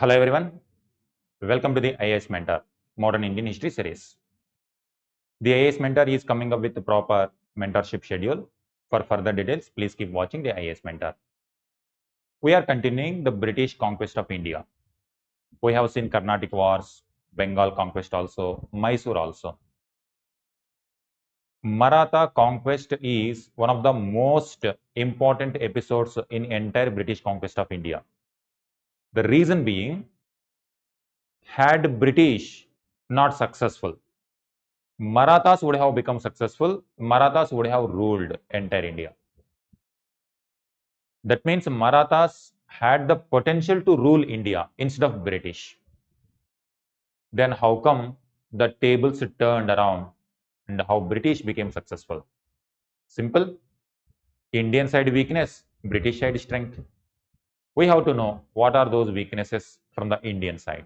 Hello everyone, welcome to the IAS Mentor Modern Indian History series. The IAS Mentor is coming up with a proper mentorship schedule. For further details, please keep watching the IAS Mentor. We are continuing the British conquest of India. We have seen Carnatic Wars, Bengal conquest also, Mysore also. Maratha conquest is one of the most important episodes in entire British conquest of India. The reason being, had British not successful, Marathas would have become successful, Marathas would have ruled entire India. That means Marathas had the potential to rule India instead of British. Then how come the tables turned around and how British became successful? Simple. Indian side weakness, British side strength. We have to know what are those weaknesses from the Indian side.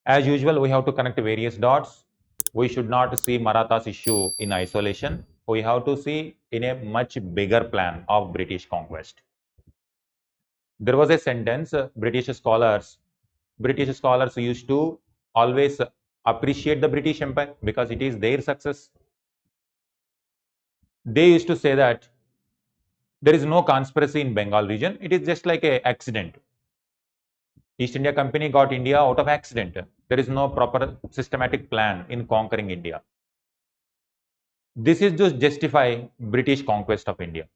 As usual, we have to connect various dots. We should not see Marathas issue in isolation. We have to see in a much bigger plan of British conquest. There was a sentence, British scholars used to always appreciate the British Empire because it is their success. They used to say that there is no conspiracy in Bengal region. It is just like an accident. East India Company got India out of accident. There is no proper systematic plan in conquering India. This is to justify British conquest of India.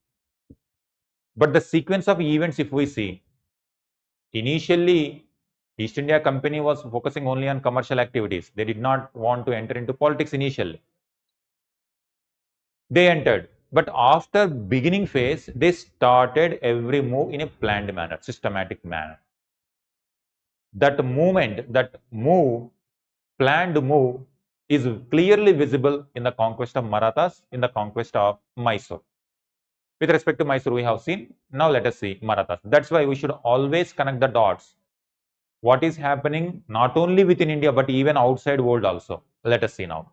But the sequence of events, if we see, initially East India Company was focusing only on commercial activities. They did not want to enter into politics initially. They entered, but after beginning phase, they started every move in a planned manner, systematic manner. That movement, planned move is clearly visible in the conquest of Marathas, in the conquest of Mysore. With respect to Mysore, we have seen. Now let us see Marathas. That's why we should always connect the dots. What is happening not only within India, but even outside world also. Let us see now.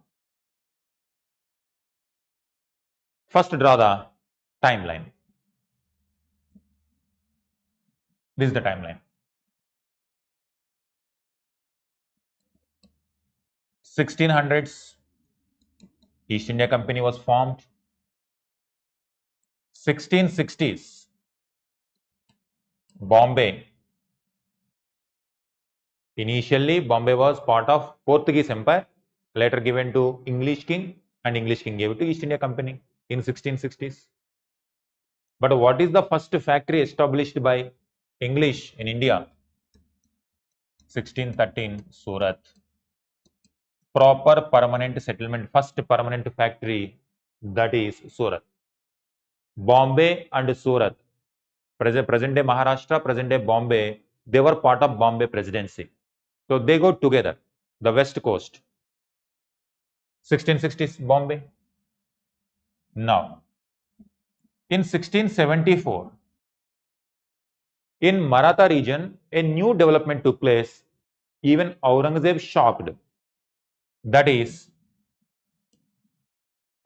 First, draw the timeline. This is the timeline. 1600s, East India Company was formed. 1660s, Bombay. Initially, Bombay was part of Portuguese Empire, later given to English King, and English King gave it to East India Company in 1660s. But what is the first factory established by English in India? 1613, Surat. Proper permanent settlement, first permanent factory, that is Surat. Bombay and Surat, present day Maharashtra, present day Bombay, they were part of Bombay Presidency. So they go together, the west coast. 1660s Bombay. Now, in 1674, in Maratha region, a new development took place. Even Aurangzeb shocked. That is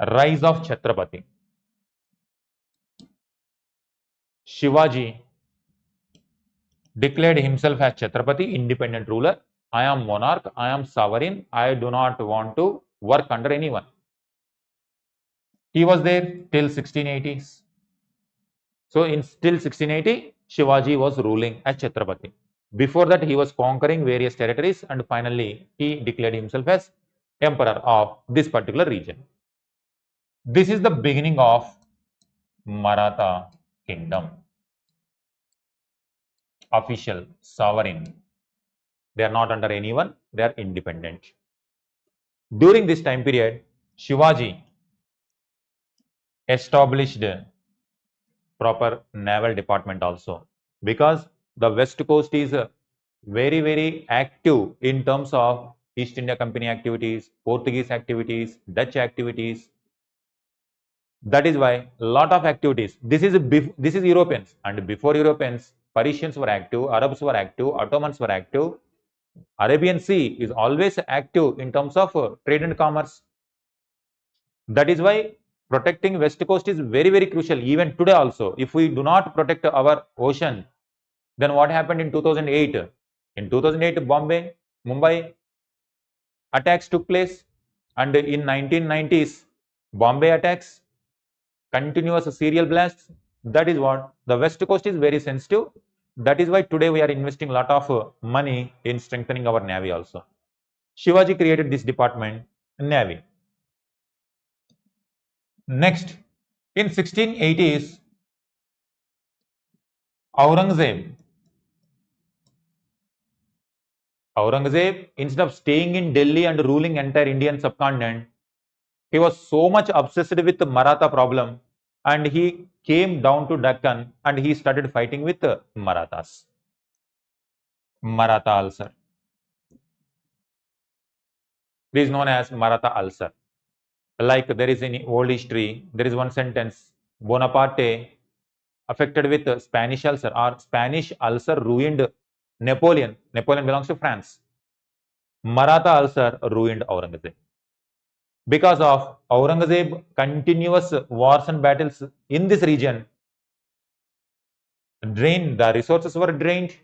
rise of Chhatrapati. Shivaji declared himself as Chhatrapati, independent ruler. I am monarch, I am sovereign, I do not want to work under anyone. He was there till 1680s. So in till 1680, Shivaji was ruling as Chhatrapati. Before that, he was conquering various territories and finally he declared himself as emperor of this particular region. This is the beginning of Maratha kingdom. Official, sovereign. They are not under anyone, they are independent. During this time period, Shivaji established proper naval department also, because the west coast is very active in terms of East India Company activities, Portuguese activities, Dutch activities. That is why a lot of activities. This is Europeans, and before Europeans, Persians were active, Arabs were active, Ottomans were active. Arabian Sea is always active in terms of trade and commerce. That is why protecting west coast is very crucial even today also. If we do not protect our ocean, Then what happened in 2008? In 2008, Mumbai attacks took place, and in 1990s, Bombay attacks, continuous serial blasts. That is what the West Coast is very sensitive. That is why today we are investing a lot of money in strengthening our navy also. Shivaji created this department, navy. Next, in 1680s, Aurangzeb, instead of staying in Delhi and ruling entire Indian subcontinent, he was so much obsessed with the Maratha problem, and he came down to Deccan and he started fighting with Marathas. Maratha ulcer. This is known as Maratha ulcer. Like there is in old history, there is one sentence, Bonaparte affected with Spanish ulcer, or Spanish ulcer ruined Napoleon. Napoleon belongs to France. Maratha ulcer ruined Aurangzeb. Because of Aurangzeb continuous wars and battles in this region, the resources were drained,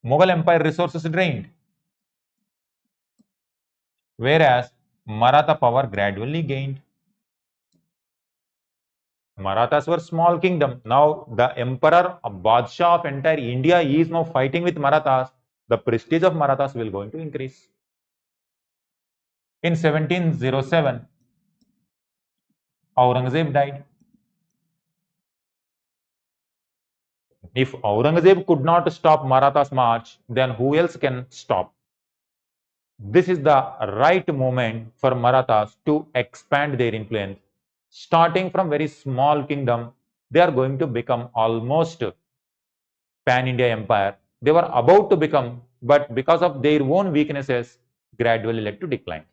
Mughal Empire resources drained, whereas Maratha power gradually gained. Marathas were small kingdom. Now the emperor, Badshah of entire India is now fighting with Marathas. The prestige of Marathas will going to increase. In 1707, Aurangzeb died. If Aurangzeb could not stop Marathas' march, then who else can stop? This is the right moment for Marathas to expand their influence. Starting from very small kingdom, they are going to become almost pan-India empire. They were about to become, but because of their own weaknesses, gradually led to decline.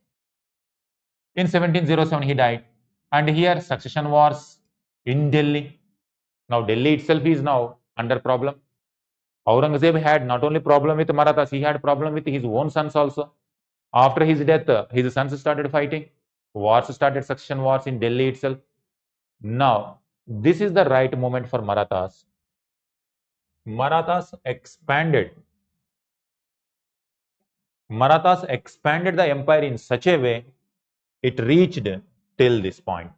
In 1707, he died, and here succession wars in Delhi. Now Delhi itself is now under problem. Aurangzeb had not only problem with Marathas, he had problem with his own sons also. After his death, his sons started fighting. Wars started, succession wars in Delhi itself. Now, this is the right moment for Marathas. Marathas expanded. Marathas expanded the empire in such a way it reached till this point.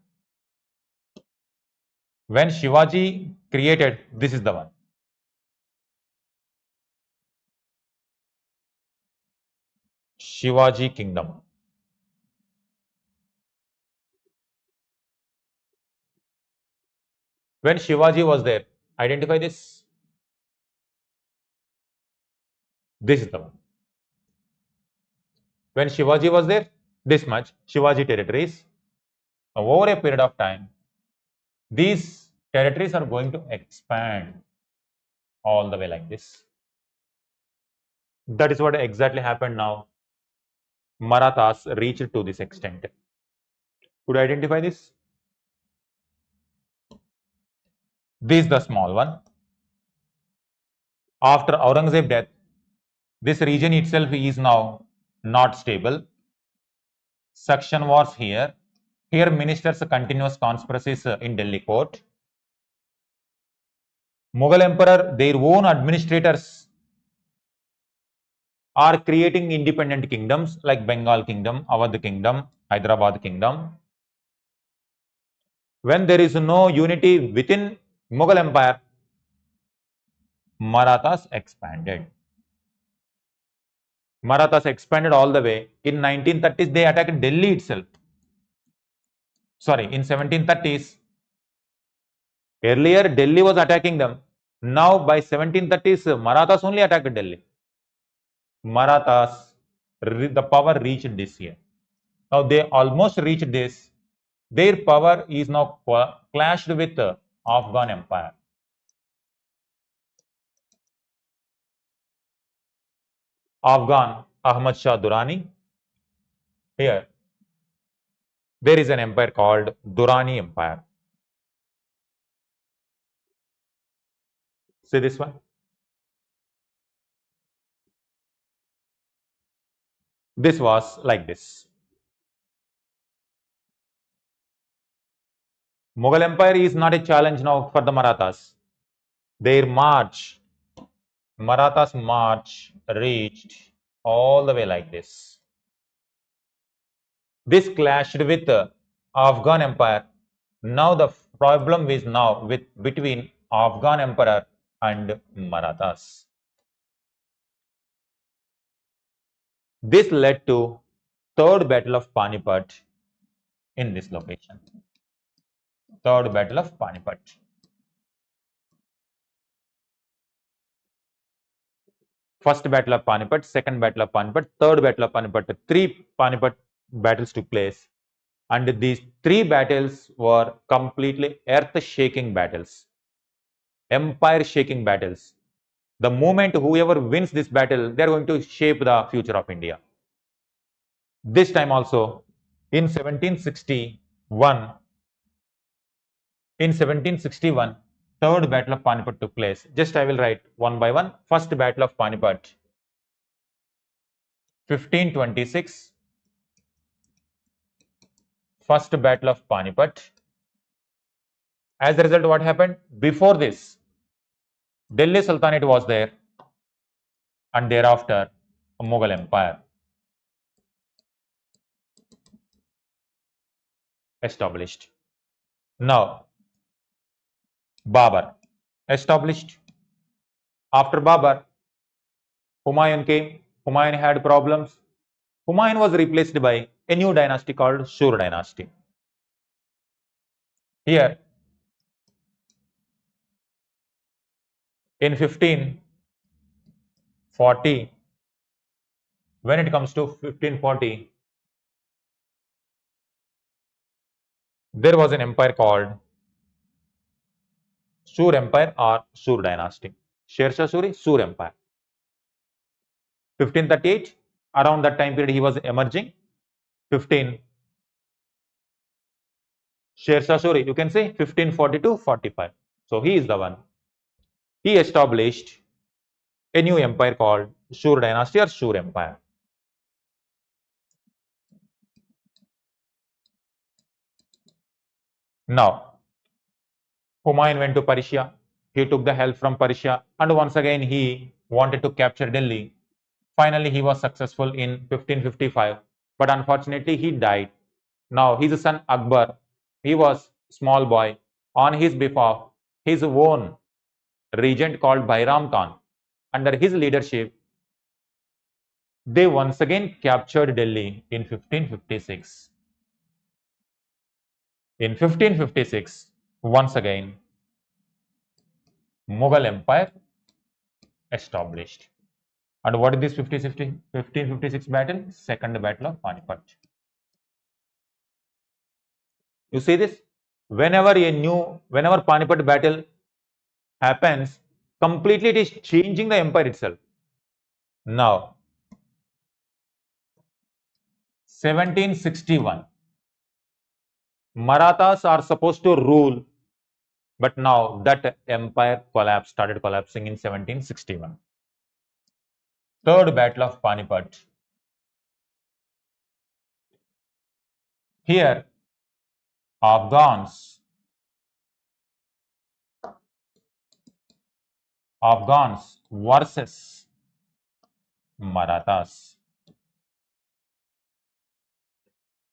When Shivaji created, this is the one. Shivaji kingdom. When Shivaji was there, identify this. This is the one. When Shivaji was there, this much Shivaji territories. Over a period of time, these territories are going to expand all the way like this. That is what exactly happened now. Marathas reached to this extent. Could you identify this? This is the small one. After Aurangzeb's death, this region itself is now not stable. Succession wars here. Here ministers continuous conspiracies in Delhi court. Mughal emperor, their own administrators are creating independent kingdoms like Bengal kingdom, Awadh kingdom, Hyderabad kingdom. When there is no unity within Mughal empire, Marathas expanded. Marathas expanded all the way. In 1930s, they attacked Delhi itself. Sorry, in 1730s, earlier Delhi was attacking them. Now by 1730s, Marathas only attacked Delhi. Marathas, the power reached this here. Now they almost reached this. Their power is now clashed with the Afghan empire. Afghan Ahmad Shah Durrani. Here, there is an empire called Durrani Empire. See this one? This was like this. Mughal Empire is not a challenge now for the Marathas. Their march Marathas march reached all the way like this. This clashed with the Afghan Empire. Now the problem is now with between Afghan Emperor and Marathas. This led to Third Battle of Panipat in this location. Third Battle of Panipat. First Battle of Panipat, Second Battle of Panipat, Third Battle of Panipat. Three Panipat battles took place, and these three battles were completely earth-shaking battles, empire-shaking battles. The moment whoever wins this battle, they are going to shape the future of India. This time also, in 1761, Third Battle of Panipat took place. Just I will write one by one. First Battle of Panipat, 1526. First Battle of Panipat. As a result, what happened? Before this, Delhi Sultanate was there, and thereafter, Mughal Empire established. Now, Babar established. After Babar, Humayun came. Humayun had problems. Humayun was replaced by a new dynasty called Shur dynasty. Here, in 1540, when it comes to 1540, there was an empire called Shur Empire or Shur dynasty. Sher Shah Suri, Shur Empire. 1538, around that time period he was emerging. 15 Sher Shah Suri, you can say 1542-45. So he is the one. He established a new empire called Shur dynasty or Shur Empire. Now, Humayun went to Persia. He took the help from Persia, and once again he wanted to capture Delhi. Finally, he was successful in 1555, but unfortunately he died. Now his son Akbar, he was small boy. On his behalf, his own regent called Bairam Khan, under his leadership, they once again captured Delhi in 1556. In 1556, once again, Mughal Empire established. And what is this 1556 battle? Second Battle of Panipat. You see this? Whenever Panipat battle happens, completely it is changing the empire itself. Now, 1761, Marathas are supposed to rule, but now that empire started collapsing in 1761. Third Battle of Panipat. Here, Afghans versus Marathas.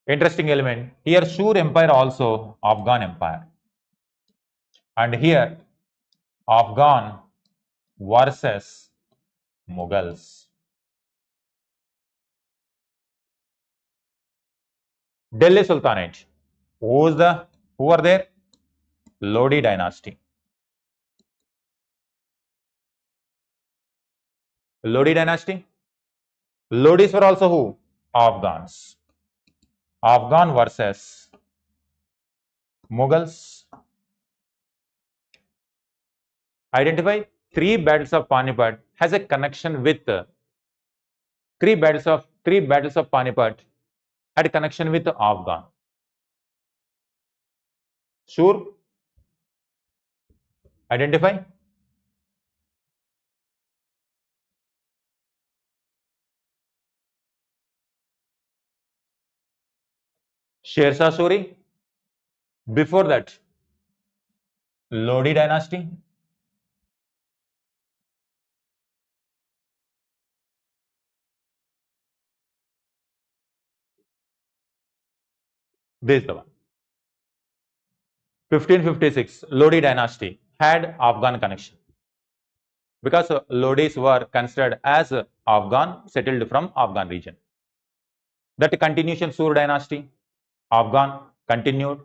Interesting element. Here, Shur Empire also Afghan Empire. And here, Afghan versus Mughals. Delhi Sultanate. Who are there? Lodi dynasty. Lodi dynasty. Lodis were also who? Afghans. Afghan versus Mughals. Identify three battles of Panipat has a connection with three battles of Panipat had a connection with Afghan. Sure. Identify. Sher Shah Suri. Before that, Lodi dynasty. This is the one. 1556, Lodi dynasty had Afghan connection because Lodis were considered as Afghan, settled from Afghan region. That continuation Sur dynasty, Afghan continued.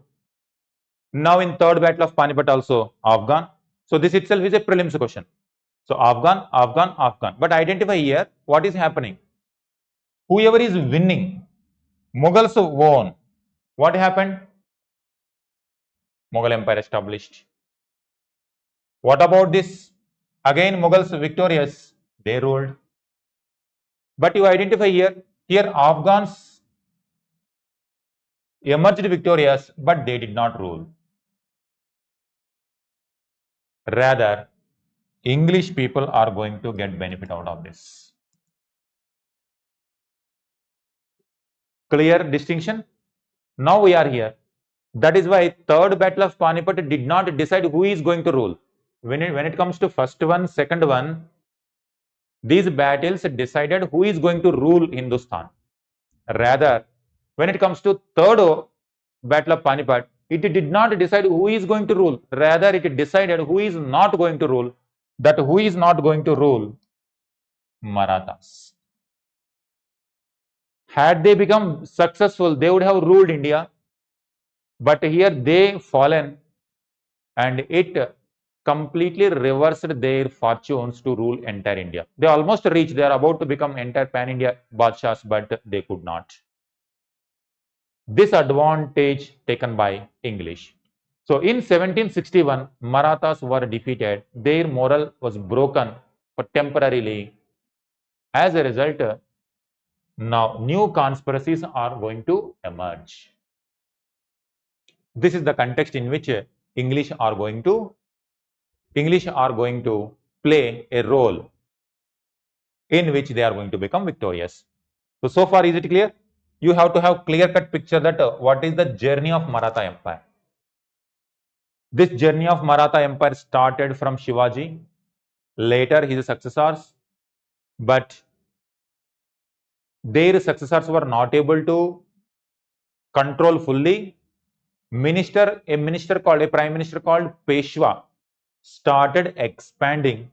Now in third battle of Panipat also Afghan. So this itself is a prelims question. So Afghan, Afghan, Afghan. But identify here what is happening. Whoever is winning, Mughals won. What happened? Mughal Empire established. What about this? Again Mughals victorious, they ruled. But you identify here Afghans emerged victorious, but they did not rule. Rather, English people are going to get benefit out of this. Clear distinction? Now we are here. That is why third battle of Panipat did not decide who is going to rule. When it comes to first one, second one, these battles decided who is going to rule Hindustan. Rather, when it comes to third battle of Panipat, it did not decide who is going to rule. Rather, it decided who is not going to rule. That who is not going to rule? Marathas. Had they become successful, they would have ruled India. But here they fallen, and it completely reversed their fortunes to rule entire India. They almost reached, they are about to become entire pan-India Badshahs, but they could not. This advantage taken by English. So in 1761, Marathas were defeated. Their morale was broken for temporarily. As a result, now new conspiracies are going to emerge. This is the context in which English are going to play a role in which they are going to become victorious. So far is it clear? You have to have clear-cut picture that what is the journey of Maratha Empire. This journey of Maratha Empire started from Shivaji, later his successors, but their successors were not able to control fully. A prime minister called Peshwa started expanding.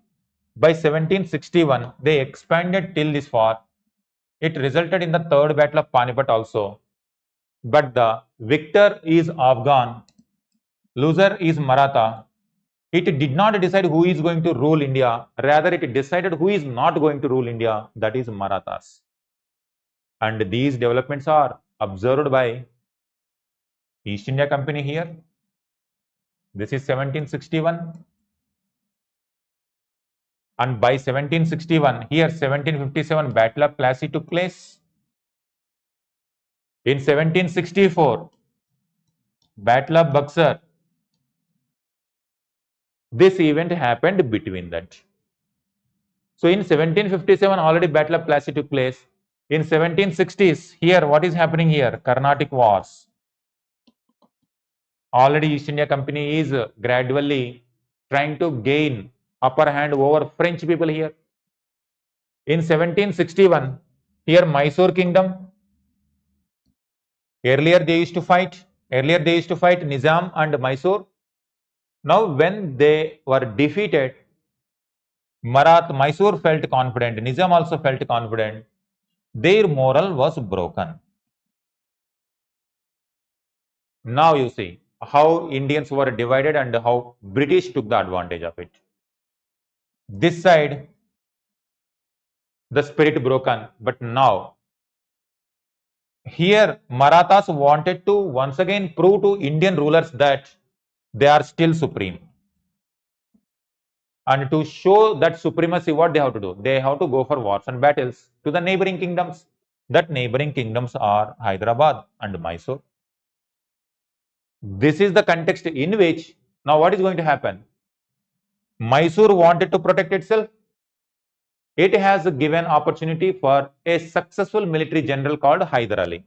By 1761, they expanded till this far. It resulted in the third battle of Panipat also. But the victor is Afghan, loser is Maratha. It did not decide who is going to rule India. Rather, it decided who is not going to rule India. That is Marathas. And these developments are observed by East India Company here. This is 1761. And by 1761, here 1757, Battle of Plassey took place. In 1764, Battle of Buxar. This event happened between that. So in 1757, already Battle of Plassey took place. In 1760s, here what is happening here? Carnatic Wars. Already East India Company is gradually trying to gain upper hand over French people here. In 1761, here Mysore Kingdom. Earlier they used to fight Nizam and Mysore. Now when they were defeated, Mysore felt confident, Nizam also felt confident. Their morale was broken. Now you see how Indians were divided and how British took the advantage of it. This side, the spirit broken, but now here Marathas wanted to once again prove to Indian rulers that they are still supreme. And to show that supremacy, what they have to do? They have to go for wars and battles to the neighboring kingdoms. That neighboring kingdoms are Hyderabad and Mysore. This is the context in which now what is going to happen? Mysore wanted to protect itself. It has given opportunity for a successful military general called Hyder Ali.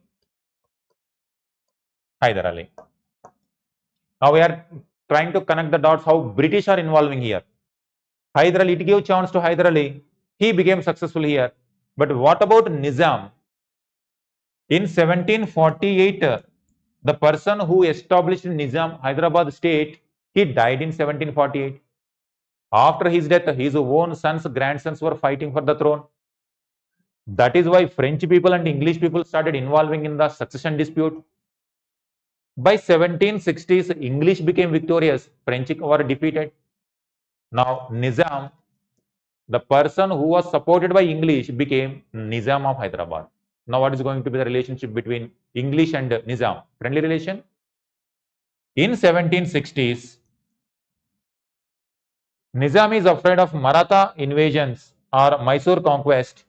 Now we are trying to connect the dots how British are involving here. Hyder Ali, it gave chance to Hyder Ali. He became successful here. But what about Nizam? In 1748, The person who established Nizam Hyderabad state, he died in 1748. After his death, his own sons, grandsons were fighting for the throne. That is why French people and English people started involving in the succession dispute. By 1760s, English became victorious, French were defeated. Now, Nizam, the person who was supported by English, became Nizam of Hyderabad. Now, what is going to be the relationship between English and Nizam? Friendly relation? In 1760s, Nizam is afraid of Maratha invasions or Mysore conquest.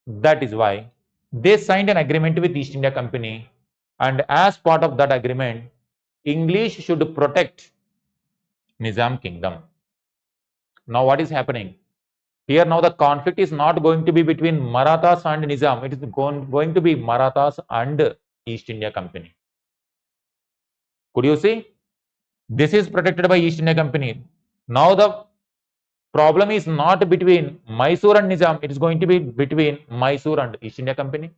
That is why they signed an agreement with East India Company, and as part of that agreement, English should protect Nizam kingdom. Now what is happening? Here now the conflict is not going to be between Marathas and Nizam. It is going to be Marathas and East India Company. Could you see? This is protected by East India Company. Now the problem is not between Mysore and Nizam. It is going to be between Mysore and East India Company.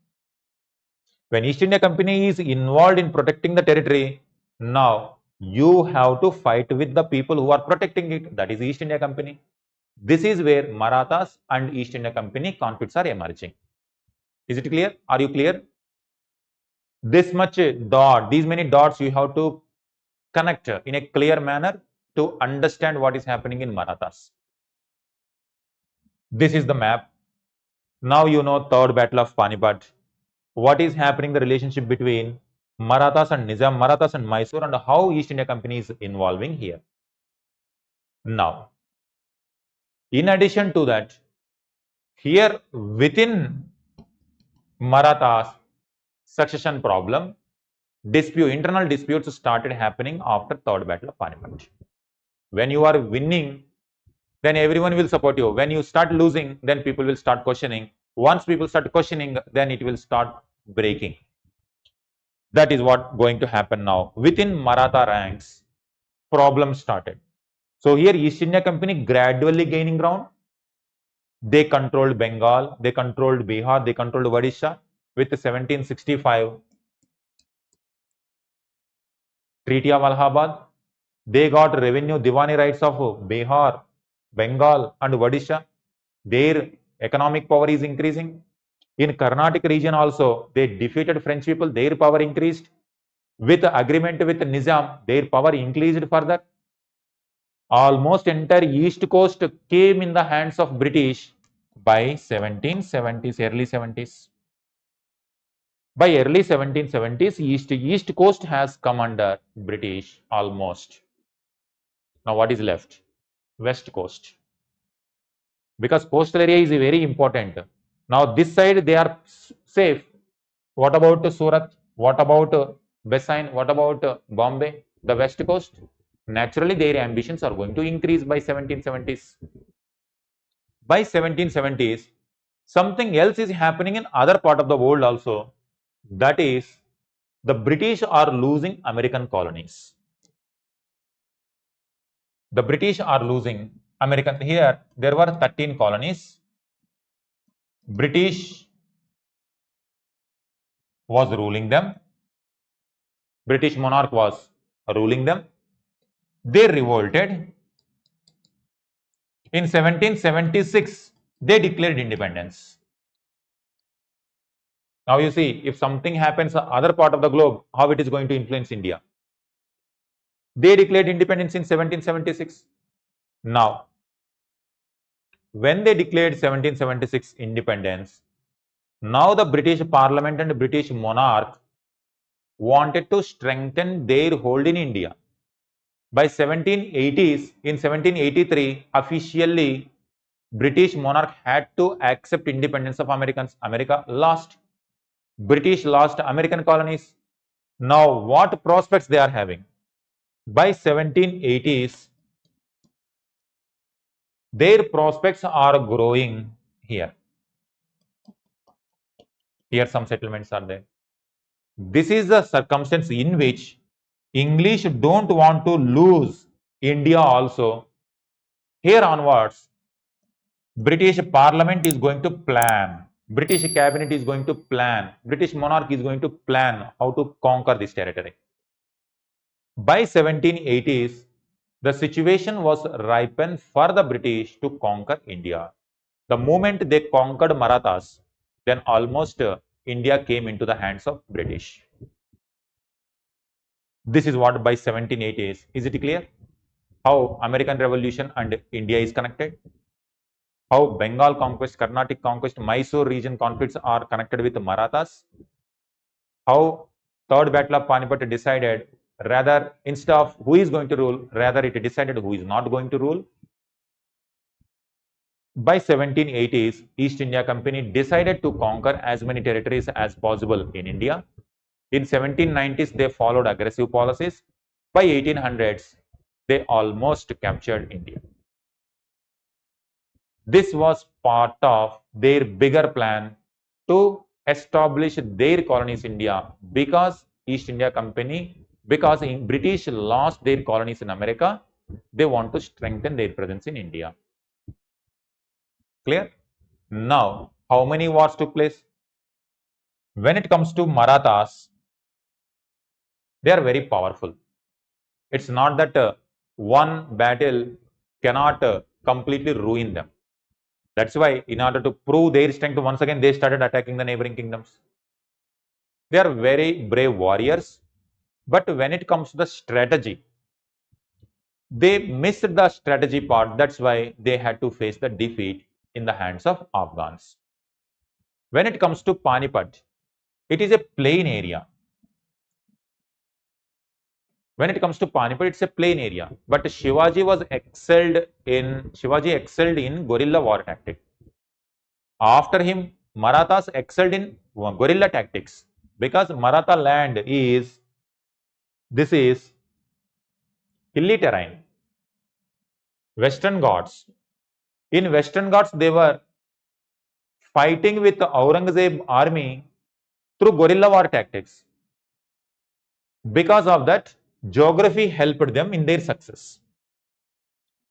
When East India Company is involved in protecting the territory, now you have to fight with the people who are protecting it. That is East India Company. This is where Marathas and East India Company conflicts are emerging. Is it clear? Are you clear? This much dot, these many dots you have to connect in a clear manner to understand what is happening in Marathas. This is the map. Now you know Third Battle of Panipat. What is happening, the relationship between Marathas and Nizam, Marathas and Mysore, and how East India Company is involving here. Now, in addition to that, here within Marathas, succession problem, internal disputes started happening after Third Battle of Panipat. When you are winning, then everyone will support you. When you start losing, then people will start questioning. Once people start questioning, then it will start breaking. That is what going to happen now. Within Maratha ranks, problems started. So here East India Company gradually gaining ground. They controlled Bengal, they controlled Bihar, they controlled Odisha. With the 1765 Treaty of Allahabad, they got revenue Diwani rights of Bihar, Bengal and Odisha. Their economic power is increasing. In Carnatic region also, they defeated French people, their power increased. With agreement with Nizam, their power increased further. Almost entire east coast came in the hands of British by 1770s, early 70s. By early 1770s, east coast has come under British almost. Now what is left? West coast. Because coastal area is very important. Now this side they are safe. What about Surat? What about Besain? What about Bombay? The west coast? Naturally, their ambitions are going to increase by 1770s. By 1770s, something else is happening in other part of the world also. That is, the British are losing American colonies. The British are losing American. Here, there were 13 colonies. British was ruling them. British monarch was ruling them. They revolted. In 1776, they declared independence. Now you see, if something happens in other part of the globe, how it is going to influence India. They declared independence in 1776. Now, when they declared 1776 independence, now the British Parliament and British monarch wanted to strengthen their hold in India. By 1780s, in 1783, officially, British monarch had to accept independence of Americans. America lost. British lost American colonies. Now, what prospects they are having? By 1780s, their prospects are growing here. Here some settlements are there. This is the circumstance in which English don't want to lose India also. Here onwards, British Parliament is going to plan British cabinet is going to plan, British monarch is going to plan how to conquer this territory. By 1780s, the situation was ripened for the British to conquer India. The moment they conquered Marathas, then almost India came into the hands of British. This is what by 1780s. Is it clear? How American Revolution and India is connected? How Bengal conquest, Carnatic conquest, Mysore region conflicts are connected with Marathas? How Third Battle of Panipat decided, rather instead of who is going to rule, rather it decided who is not going to rule. By 1780s, East India Company decided to conquer as many territories as possible in India. In 1790s, they followed aggressive policies. By 1800s, they almost captured India. This was part of their bigger plan to establish their colonies in India, because East India Company, because British lost their colonies in America, they want to strengthen their presence in India. Clear? Now, how many wars took place? When it comes to Marathas, they are very powerful. It's not that one battle cannot completely ruin them. That's why, in order to prove their strength, once again they started attacking the neighboring kingdoms. They are very brave warriors, but when it comes to the strategy, they missed the strategy part. That's why they had to face the defeat in the hands of Afghans. When it comes to Panipat, it is a plain area. When it comes to Panipat, it's a plain area. But Shivaji excelled in guerrilla war tactic. After him, Marathas excelled in guerrilla tactics, because Maratha land is, this is hilly terrain, Western Ghats. In Western Ghats, they were fighting with the Aurangzeb army through guerrilla war tactics. Because of that, geography helped them in their success.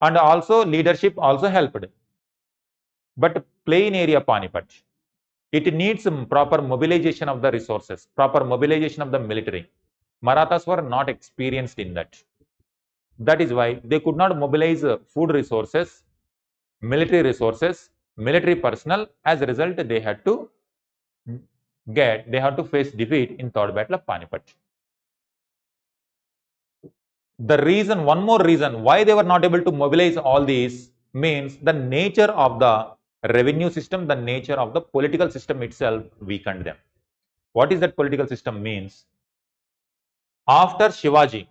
And also leadership also helped. But plain area Panipat, it needs some proper mobilization of the resources, proper mobilization of the military. Marathas were not experienced in that. That is why they could not mobilize food resources, military personnel. As a result, they had to face defeat in Third Battle of Panipat. The reason, one more reason why they were not able to mobilize all these, means the nature of the revenue system, the nature of the political system itself weakened them. What is that political system means? After Shivaji,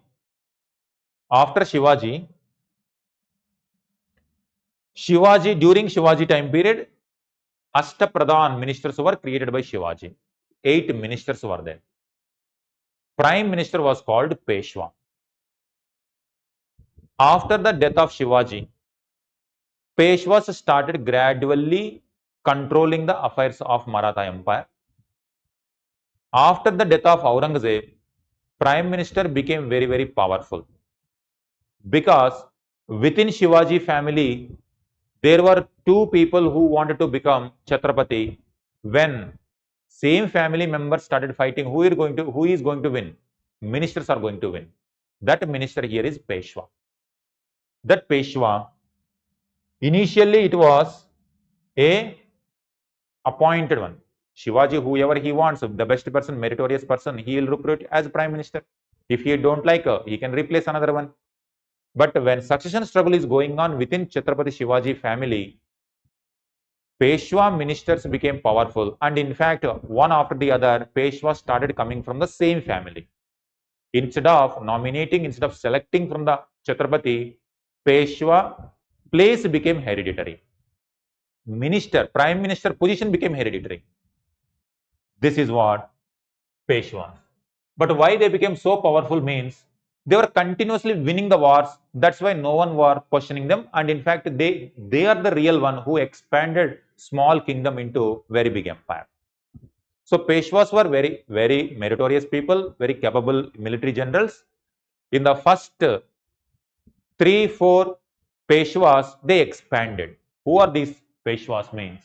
during Shivaji time period, Ashtapradhan ministers were created by Shivaji. 8 ministers were there. Prime minister was called Peshwa. After the death of Shivaji, Peshwas started gradually controlling the affairs of Maratha Empire. After the death of Aurangzeb, Prime Minister became very, very powerful, because within Shivaji family, there were 2 people who wanted to become Chhatrapati. When same family members started fighting, who is going to win? Ministers are going to win. That minister here is Peshwa. That Peshwa, initially it was a appointed one. Shivaji, whoever he wants, the best person, meritorious person, he will recruit as prime minister. If he don't like, he can replace another one. But when succession struggle is going on within Chhatrapati Shivaji family, Peshwa ministers became powerful, and in fact, one after the other, Peshwa started coming from the same family. Instead of selecting from the Chhatrapati, Peshwa place became hereditary. Prime minister position became hereditary. This is what Peshwa. But why they became so powerful means they were continuously winning the wars. That's why no one was questioning them. And in fact, they are the real one who expanded small kingdom into very big empire. So Peshwas were very, very meritorious people, very capable military generals. In the first 3-4 Peshwas, they expanded. Who are these Peshwas means?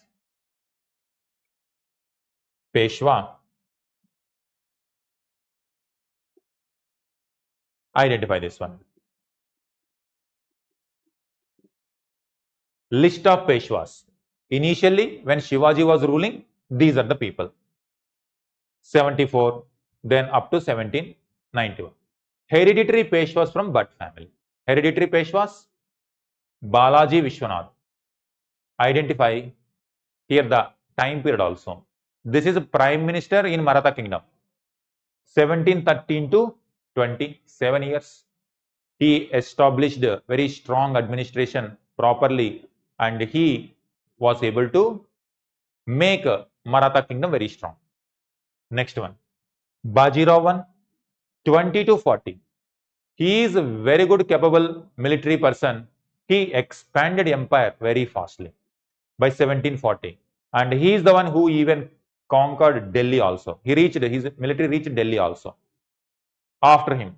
Peshwa. Identify this one. List of Peshwas. Initially, when Shivaji was ruling, these are the people. 74, then up to 1791. Hereditary Peshwas from Bhatt family. Hereditary Peshwas, Balaji Vishwanath. Identify here the time period also. This is a prime minister in Maratha kingdom. 1713 to 27 years. He established a very strong administration properly and he was able to make Maratha kingdom very strong. Next one. Bajirao I, 20 to 40. He is a very good capable military person. He expanded empire very fastly by 1740. And he is the one who even conquered Delhi also. His military reached Delhi also. After him,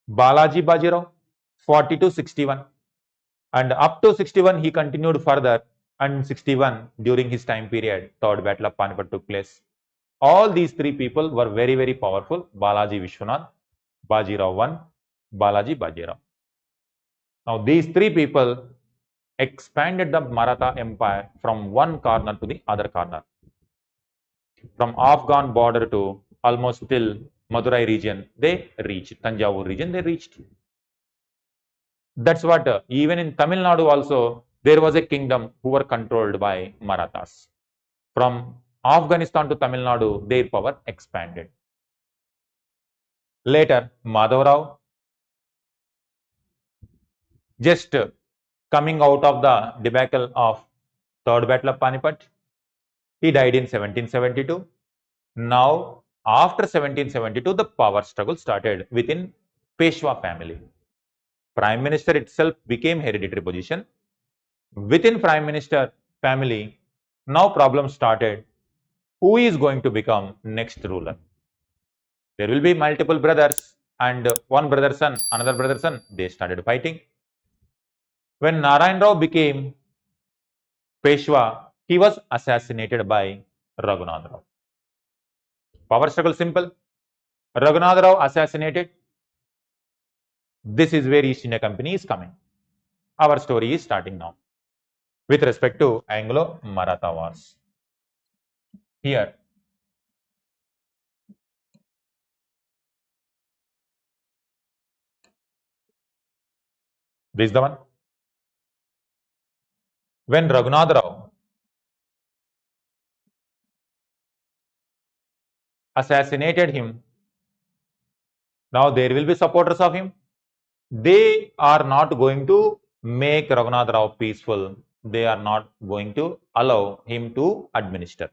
Balaji Bajirao, 40 to 61. And up to 61, he continued further. And 61, during his time period, Third Battle of Panipat took place. All these three people were very, very powerful. Balaji Vishwanath, Bajirao I, Balaji Bajirao. Now, these three people expanded the Maratha Empire from one corner to the other corner. From Afghan border to almost till Madurai region, they reached. Tanjavur region, they reached. That's what, even in Tamil Nadu also, there was a kingdom who were controlled by Marathas. From Afghanistan to Tamil Nadu, their power expanded. Later, Madhavrao, just coming out of the debacle of Third Battle of Panipat, he died in 1772. Now, after 1772, the power struggle started within Peshwa family. Prime Minister itself became hereditary position. Within Prime Minister family, now problems started. Who is going to become next ruler? There will be multiple brothers and one brother's son, another brother's son, they started fighting. When Narayan Rao became Peshwa, he was assassinated by Raghunath Rao. Power struggle simple. Raghunath Rao assassinated. This is where East India Company is coming. Our story is starting now with respect to Anglo-Maratha wars. Here, this is the one. When Raghunath Rao assassinated him, now there will be supporters of him. They are not going to make Raghunath Rao peaceful. They are not going to allow him to administer.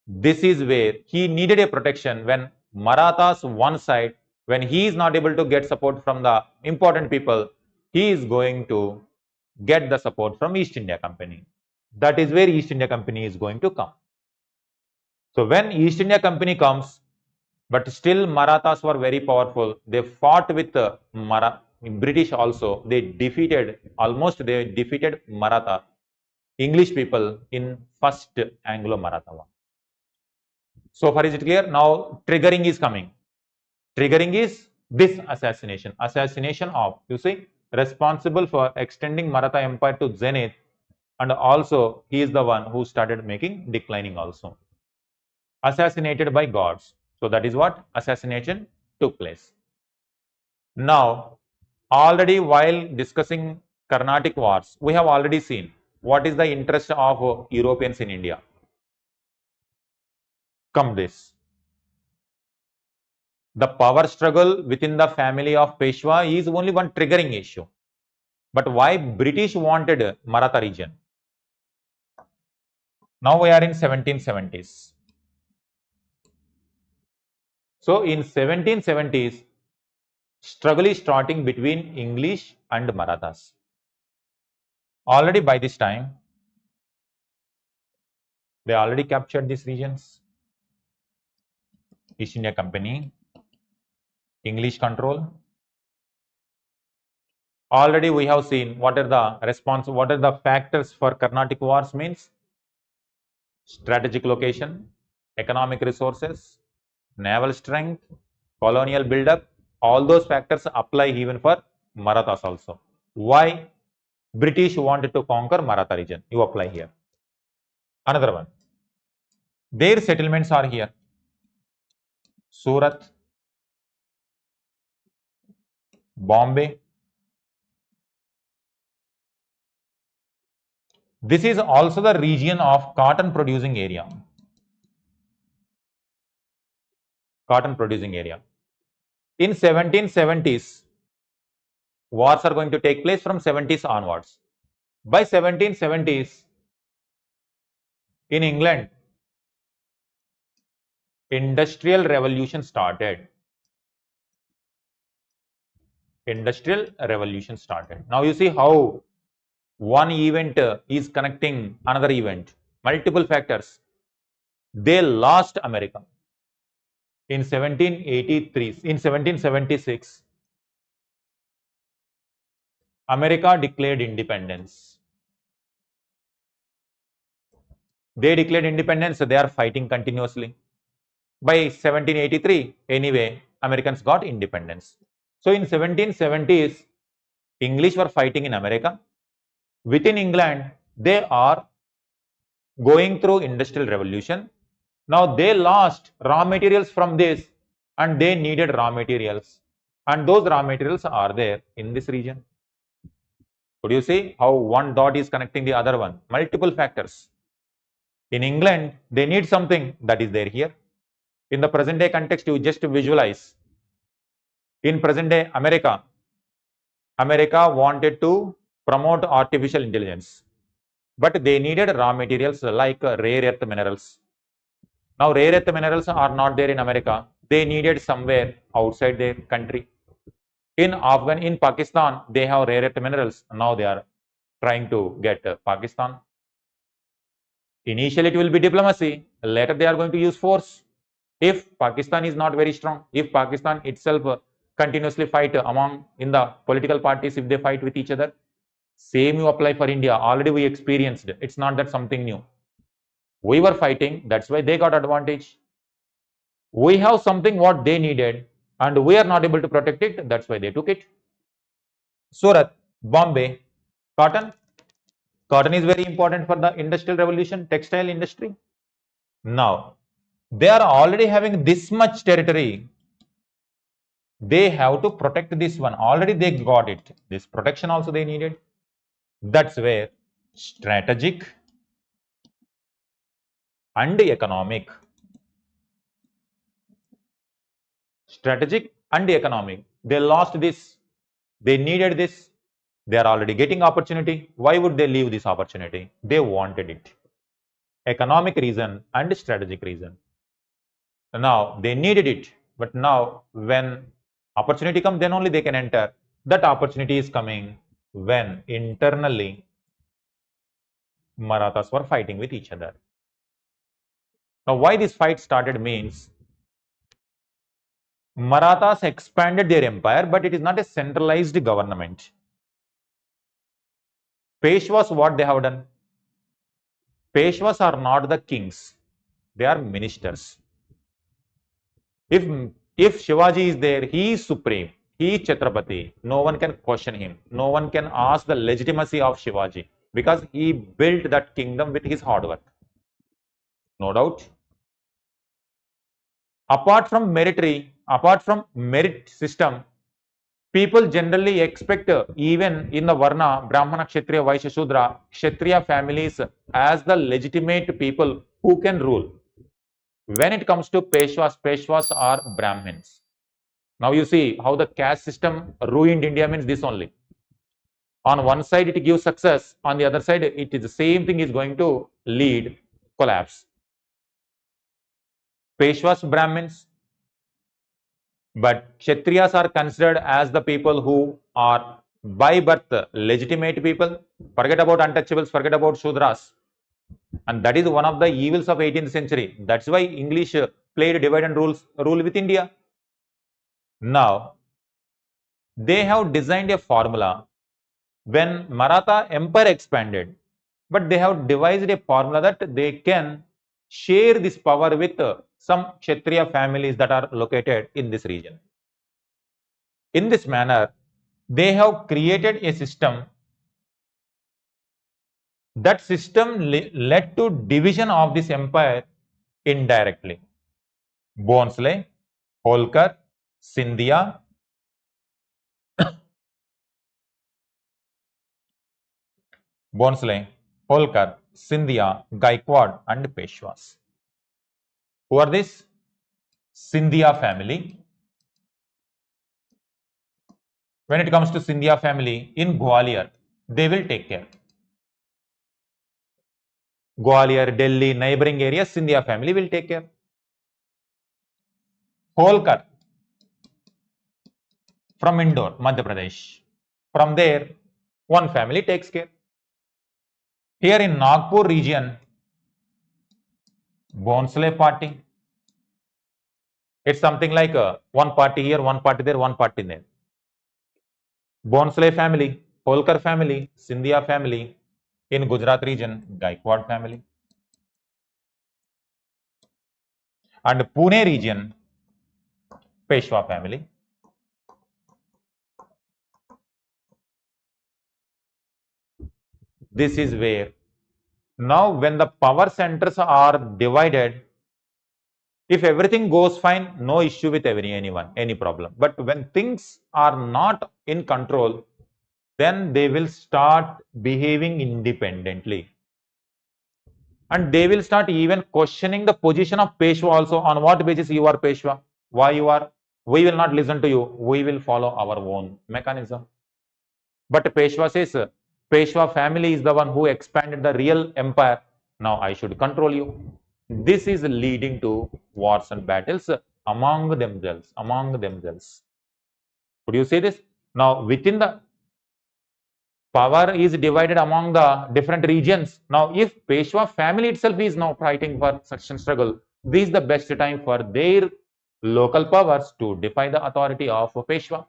This is where he needed a protection when Marathas one side, when he is not able to get support from the important people, he is going to get the support from East India Company. That is where East India Company is going to come. So when East India Company comes, but still Marathas were very powerful. They fought with British also. They defeated Maratha, English people in first Anglo-Maratha war. So far is it clear? Now triggering is coming. Triggering is this assassination. Assassination of, you see, responsible for extending Maratha Empire to zenith, and also he is the one who started making declining also. Assassinated by gods. So that is what assassination took place. Now, already while discussing Carnatic wars, we have already seen what is the interest of Europeans in India. Come this. The power struggle within the family of Peshwa is only one triggering issue. But why British wanted Maratha region? Now we are in 1770s. So in 1770s, struggle is starting between English and Marathas. Already by this time, they already captured these regions. East India Company, English control. Already we have seen what are the factors for Carnatic wars means. Strategic location, economic resources, naval strength, colonial buildup, all those factors apply even for Marathas also. Why British wanted to conquer Maratha region? You apply here. Another one. Their settlements are here. Surat, Bombay. This is also the region of cotton producing area. Cotton producing area. In 1770s, wars are going to take place from 70s onwards. By 1770s, in England, industrial revolution started. Industrial revolution started. Now you see how one event is connecting another event. Multiple factors. They lost America. In 1783, in 1776, America declared independence. They declared independence, they are fighting continuously. By 1783, anyway, Americans got independence. So in 1770s, English were fighting in America. Within England, they are going through industrial revolution. Now they lost raw materials from this and they needed raw materials. And those raw materials are there in this region. Could you see how one dot is connecting the other one? Multiple factors. In England, they need something that is there here. In the present day context, you just visualize. In present day America, America wanted to promote artificial intelligence, but they needed raw materials like rare earth minerals. Now, rare earth minerals are not there in America. They needed somewhere outside their country. In Pakistan, they have rare earth minerals. Now they are trying to get Pakistan. Initially, it will be diplomacy. Later, they are going to use force. If Pakistan is not very strong, if Pakistan itself continuously fight among in the political parties, if they fight with each other, same you apply for India. Already we experienced. It's not that something new. We were fighting. That's why they got advantage. We have something what they needed, and we are not able to protect it. That's why they took it. Surat, Bombay, cotton. Cotton is very important for the industrial revolution, textile industry. Now, they are already having this much territory. They have to protect this one. Already they got it. This protection also they needed. That's where strategic and economic. Strategic and economic. They lost this. They needed this. They are already getting opportunity. Why would they leave this opportunity? They wanted it. Economic reason and strategic reason. Now they needed it, but now when opportunity comes, then only they can enter. That opportunity is coming when internally Marathas were fighting with each other. Now why this fight started means Marathas expanded their empire, but it is not a centralized government. Peshwas, what they have done? Peshwas are not the kings, they are ministers. If Shivaji is there, he is supreme, he is Chhatrapati, no one can question him, no one can ask the legitimacy of Shivaji because he built that kingdom with his hard work. No doubt. Apart from merit system, people generally expect even in the Varna, Brahmana, Kshatriya, Vaishya, Shudra, Kshatriya families as the legitimate people who can rule. When it comes to Peshwas, Peshwas are Brahmins. Now you see how the caste system ruined India means this only. On one side it gives success, on the other side it is the same thing is going to lead collapse. Peshwas Brahmins, but Kshatriyas are considered as the people who are by birth legitimate people. Forget about untouchables, forget about Shudras. And that is one of the evils of 18th century. That's why English played divide and rule with India. Now, they have designed a formula when Maratha Empire expanded, but they have devised a formula that they can share this power with some Kshatriya families that are located in this region. In this manner, they have created a system. That system led to division of this empire indirectly. Bhonsle, Holkar, Scindia, Bhonsle, Holkar, Scindia, Gaikwad and Peshwas. Who are this? Scindia family. When it comes to Scindia family in Gwalior, they will take care. Gwalior, Delhi, neighboring areas, Scindia family will take care. Holkar from Indore, Madhya Pradesh. From there, one family takes care. Here in Nagpur region, Bhonsle party. It's something like one party here, one party there, one party there. Bhonsle family, Holkar family, Scindia family. In Gujarat region, Gaikwad family. And Pune region, Peshwa family. This is where now when the power centers are divided, if everything goes fine, no issue with anyone, any problem. But when things are not in control, then they will start behaving independently. And they will start even questioning the position of Peshwa also. On what basis you are Peshwa? Why you are? We will not listen to you. We will follow our own mechanism. But Peshwa says, Peshwa family is the one who expanded the real empire. Now I should control you. This is leading to wars and battles among themselves. Could you see this? Now within the power is divided among the different regions. Now if Peshwa family itself is now fighting for succession struggle, this is the best time for their local powers to defy the authority of Peshwa.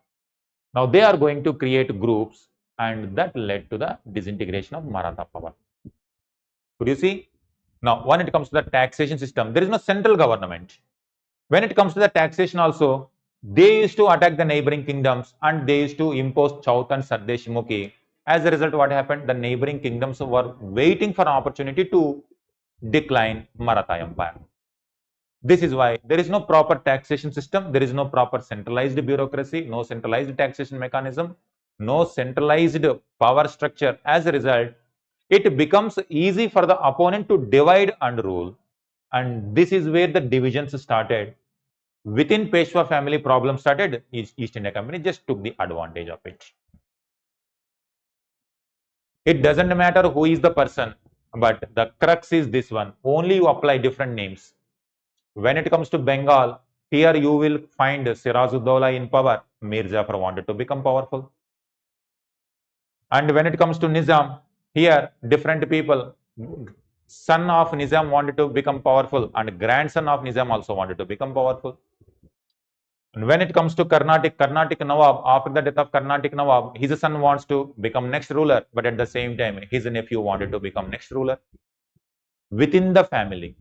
Now they are going to create groups, and that led to the disintegration of Maratha power. Could you see? Now, when it comes to the taxation system, there is no central government. When it comes to the taxation also, they used to attack the neighboring kingdoms and they used to impose Chaut and Sardeshmukhi. As a result, what happened? The neighboring kingdoms were waiting for an opportunity to decline Maratha Empire. This is why there is no proper taxation system, there is no proper centralized bureaucracy, no centralized taxation mechanism, no centralized power structure. As a result, it becomes easy for the opponent to divide and rule. And this is where the divisions started. Within Peshwa family, problem started. East India Company just took the advantage of it. It doesn't matter who is the person, but the crux is this one. Only you apply different names. When it comes to Bengal, here you will find Sirajuddaulah in power. Mir Jafar wanted to become powerful. And when it comes to Nizam, here different people, son of Nizam wanted to become powerful and grandson of Nizam also wanted to become powerful. And when it comes to Carnatic Nawab, after the death of Carnatic Nawab, his son wants to become next ruler, but at the same time, his nephew wanted to become next ruler. Within the family,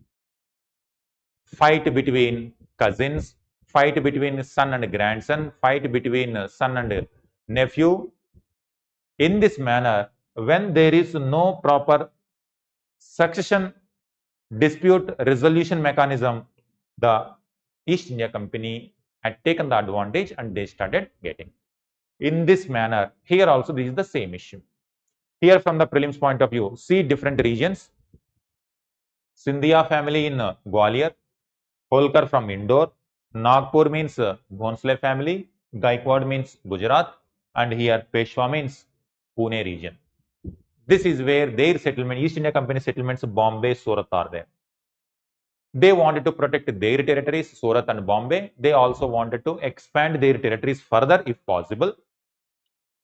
fight between cousins, fight between son and grandson, fight between son and nephew. In this manner, when there is no proper succession dispute resolution mechanism, the East India Company had taken the advantage and they started getting. In this manner, here also this is the same issue. Here from the prelims point of view, see different regions. Scindia family in Gwalior, Holkar from Indore, Nagpur means Bhonsle family, Gaikwad means Gujarat, and here Peshwa means Pune region. This is where their settlement, East India Company settlements, Bombay, Surat are there. They wanted to protect their territories, Surat and Bombay. They also wanted to expand their territories further if possible.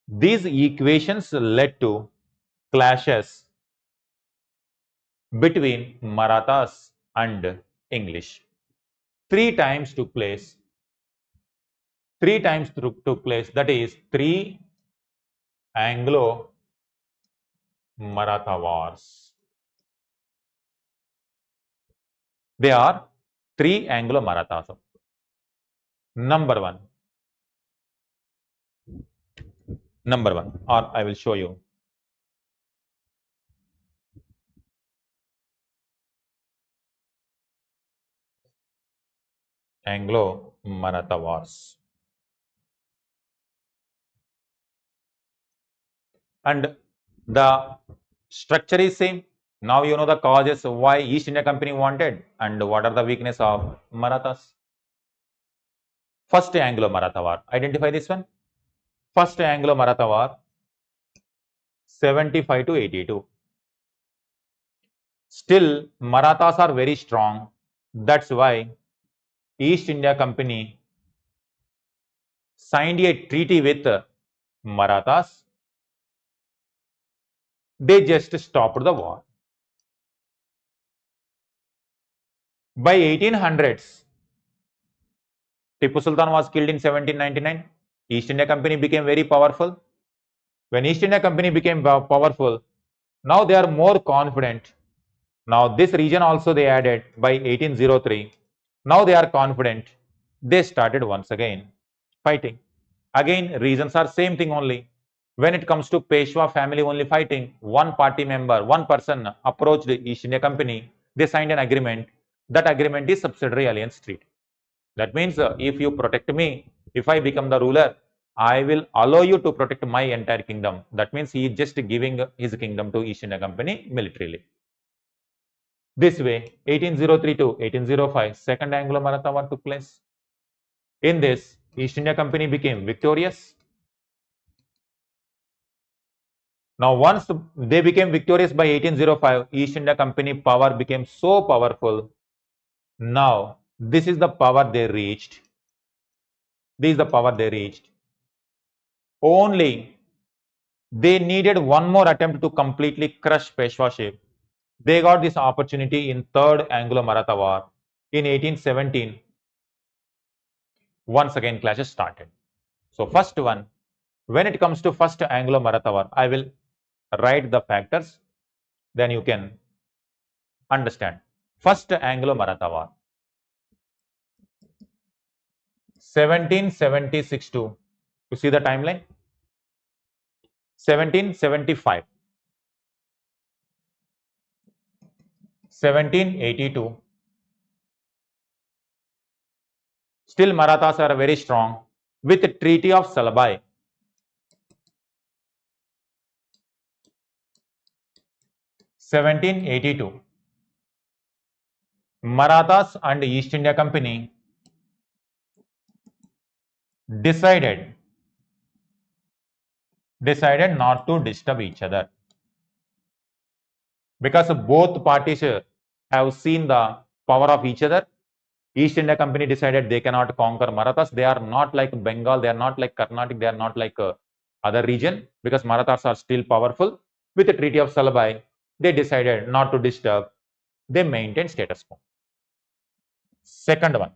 These equations led to clashes between Marathas and English. Three times took place. That is, three Anglo-Maratha wars. There are three Anglo-Marathas. Number one, or I will show you. Anglo-Maratha Wars. And the structure is same. Now you know the causes why East India Company wanted and what are the weakness of Marathas. First Anglo-Maratha War. Identify this one. First Anglo-Maratha War, 75 to 82. Still, Marathas are very strong. That's why East India Company signed a treaty with Marathas. They just stopped the war. By 1800s, Tipu Sultan was killed in 1799. East India Company became very powerful. When East India Company became powerful, now they are more confident. Now this region also they added by 1803. Now they are confident. They started once again fighting. Again, reasons are same thing only. When it comes to Peshwa family only fighting, one party member, one person approached the East India Company. They signed an agreement. That agreement is subsidiary alliance treaty. That means if you protect me, if I become the ruler, I will allow you to protect my entire kingdom. That means he is just giving his kingdom to East India Company militarily. This way, 1803 to 1805, Second Anglo-Maratha War took place. In this, East India Company became victorious. Now, once they became victorious by 1805, East India Company power became so powerful. Now, this is the power they reached. This is the power they reached. Only they needed one more attempt to completely crush Peshwaship. They got this opportunity in Third Anglo-Maratha War in 1817. Once again, clashes started. So, first one, when it comes to First Anglo-Maratha War, I will write the factors, then you can understand. First Anglo-Maratha War, 1776 to, you see the timeline, 1775, 1782. Still Marathas are very strong with the Treaty of Salabai. 1782. Marathas and East India Company decided not to disturb each other because both parties have seen the power of each other. East India Company decided they cannot conquer Marathas. They are not like Bengal, they are not like Karnataka, they are not like other region because Marathas are still powerful. With the Treaty of Salabai, they decided not to disturb. They maintain status quo. Second one,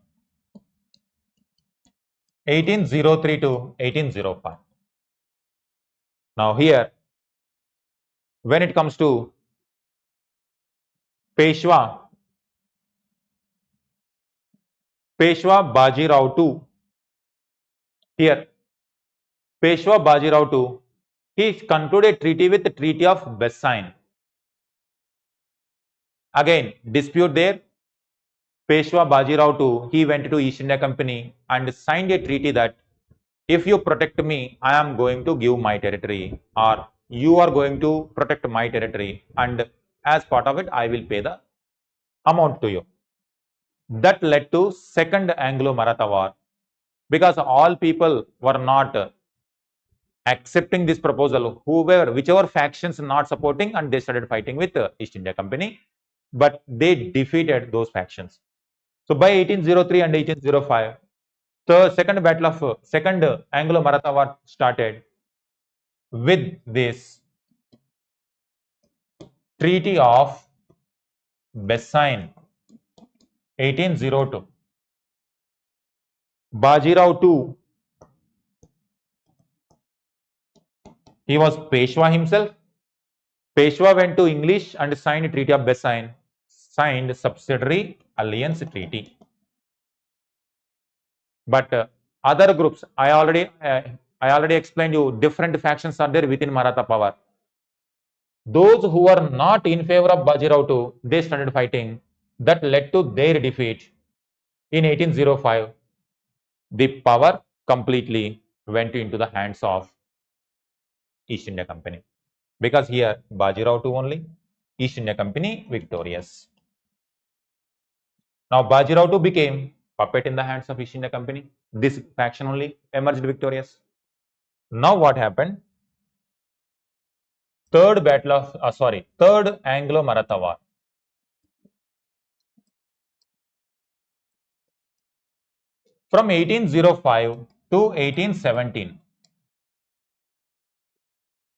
1803 to 1805. Now here, when it comes to Peshwa Bajirao II, here Peshwa Bajirao II, he concluded treaty with the Treaty of Bessain. Again, dispute there. Peshwa Bajirao II, he went to East India Company and signed a treaty that if you protect me, I am going to give my territory, or you are going to protect my territory, and as part of it, I will pay the amount to you. That led to Second Anglo-Maratha War because all people were not accepting this proposal. Whichever factions not supporting, and they started fighting with East India Company, but they defeated those factions. So by 1803 and 1805, the Second Anglo-Maratha War started with this Treaty of Bessain, 1802. Bajirao II, he was Peshwa himself. Peshwa went to English and signed Treaty of Bessain. signed subsidiary alliance treaty. But other groups, I already explained you, different factions are there within Maratha power. Those who were not in favor of Bajirao, they started fighting. That led to their defeat. In 1805, the power completely went into the hands of East India Company. Because here, Bajirao only, East India Company victorious. Now, Bajirao became puppet in the hands of East India Company. This faction only emerged victorious. Now, what happened? Third Anglo-Maratha War. From 1805 to 1817.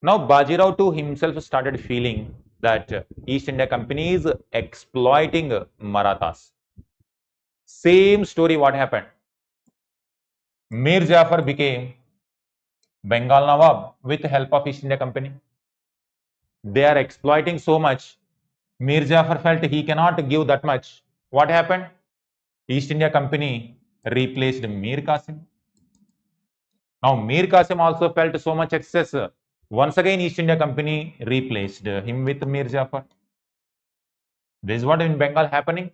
Now, Bajirao himself started feeling that East India Company is exploiting Marathas. Same story what happened. Mir Jafar became Bengal Nawab with the help of East India Company. They are exploiting so much. Mir Jafar felt he cannot give that much. What happened? East India Company replaced Mir Qasim. Now, Mir Qasim also felt so much excess. Once again, East India Company replaced him with Mir Jafar. This is what in Bengal happening.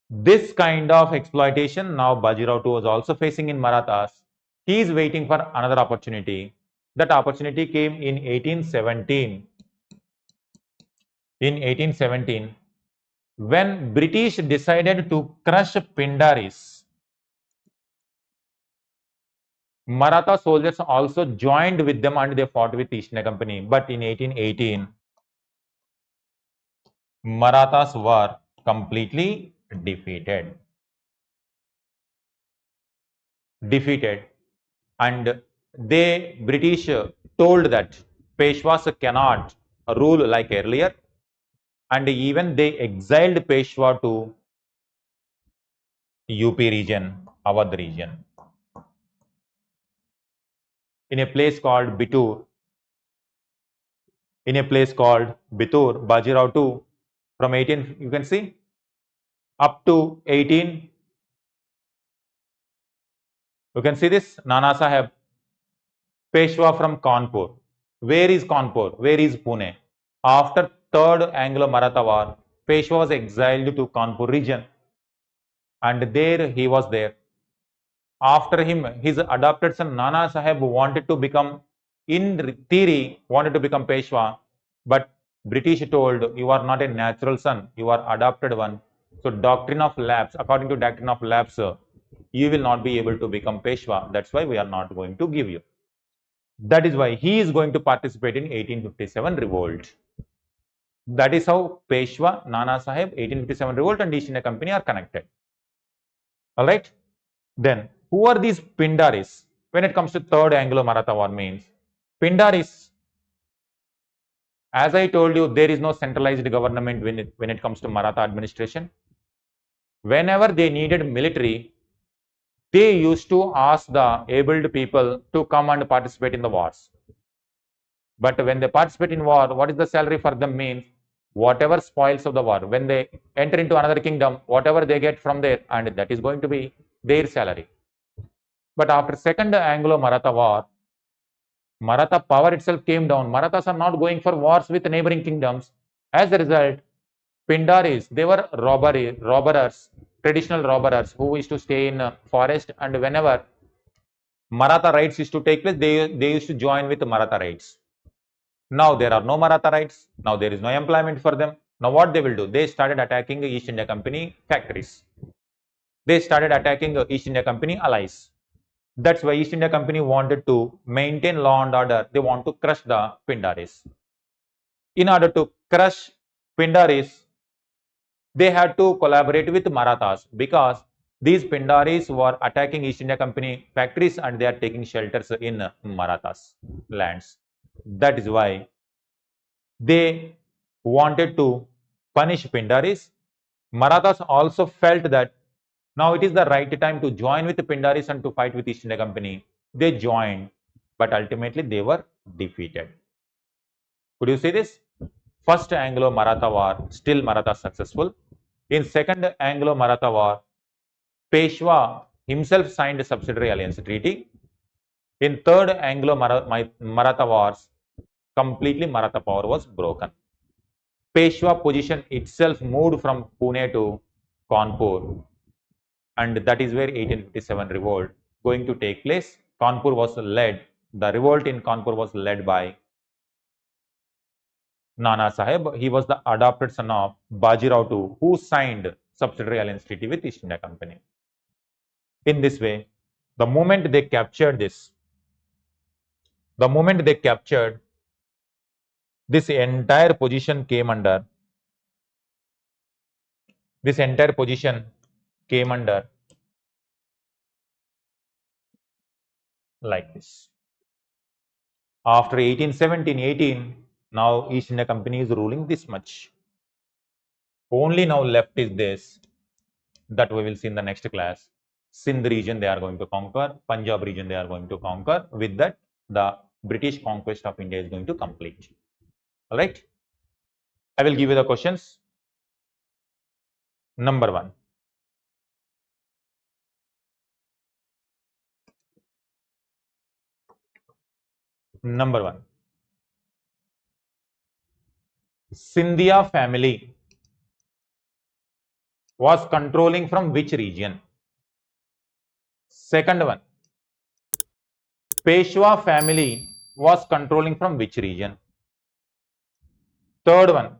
This kind of exploitation now Bajirao was also facing in Marathas. He is waiting for another opportunity. That opportunity came in 1817. In 1817, when British decided to crush Pindaris, Maratha soldiers also joined with them and they fought with East India Company. But in 1818, Marathas were completely defeated. And they, British, told that Peshwas cannot rule like earlier, and even they exiled Peshwa to UP region, Awadh region, in a place called Bitur. Bajirao too, from 18, you can see, up to 18, you can see this, Nana Sahib, Peshwa from Kanpur. Where is Kanpur? Where is Pune? After Third Anglo-Maratha War, Peshwa was exiled to Kanpur region, and there he was there. After him, his adopted son Nana Sahib wanted to become, in theory, wanted to become Peshwa, but British told, you are not a natural son, you are adopted one. So doctrine of lapse, according to doctrine of lapse, you will not be able to become Peshwa. That's why we are not going to give you. That is why he is going to participate in 1857 revolt. That is how Peshwa, Nana Sahib, 1857 revolt and East India Company are connected. All right. Then, who are these Pindaris? When it comes to Third Anglo-Maratha War means, Pindaris, as I told you, there is no centralized government when it comes to Maratha administration. Whenever they needed military, they used to ask the abled people to come and participate in the wars. But when they participate in war, what is the salary for them means? Whatever spoils of the war, when they enter into another kingdom, whatever they get from there, and that is going to be their salary. But after Second Anglo-Maratha War, Maratha power itself came down. Marathas are not going for wars with neighboring kingdoms. As a result, Pindaris, they were robbers, traditional robbers who used to stay in forest, and whenever Maratha raids used to take place, they used to join with Maratha raids. Now there are no Maratha raids. Now there is no employment for them. Now what they will do? They started attacking East India Company factories. They started attacking East India Company allies. That's why East India Company wanted to maintain law and order. They want to crush the Pindaris. In order to crush Pindaris, they had to collaborate with Marathas because these Pindaris were attacking East India Company factories and they are taking shelters in Marathas lands. That is why they wanted to punish Pindaris. Marathas also felt that now it is the right time to join with the Pindaris and to fight with East India Company. They joined, but ultimately they were defeated. Could you see this? First Anglo-Maratha War, still Maratha successful. In Second Anglo-Maratha War, Peshwa himself signed a subsidiary alliance treaty. In Third Anglo-Maratha Wars, completely Maratha power was broken. Peshwa position itself moved from Pune to Kanpur, and that is where 1857 revolt going to take place. The revolt in Kanpur was led by Nana Sahib. He was the adopted son of Bajirao II, who signed subsidiary alliance treaty with East India Company. In this way, the moment they captured this entire position came under like this. After 1817-18, now East India Company is ruling this much. Only now left is this, that we will see in the next class. Sindh region they are going to conquer, Punjab region they are going to conquer. With that, the British conquest of India is going to complete. All right. I will give you the questions. Number 1. Scindia family was controlling from which region? Second one, Peshwa family was controlling from which region? Third one,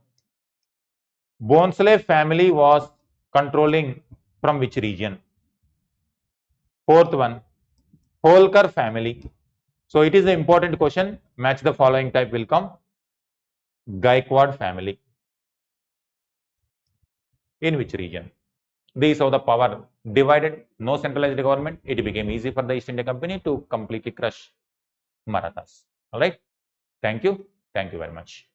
Bhonsle family was controlling from which region? Fourth one, Holkar family. So it is an important question. Match the following type will come. Gaikwad family. In which region? These are the power divided, no centralized government. It became easy for the East India Company to completely crush Marathas. All right. Thank you. Thank you very much.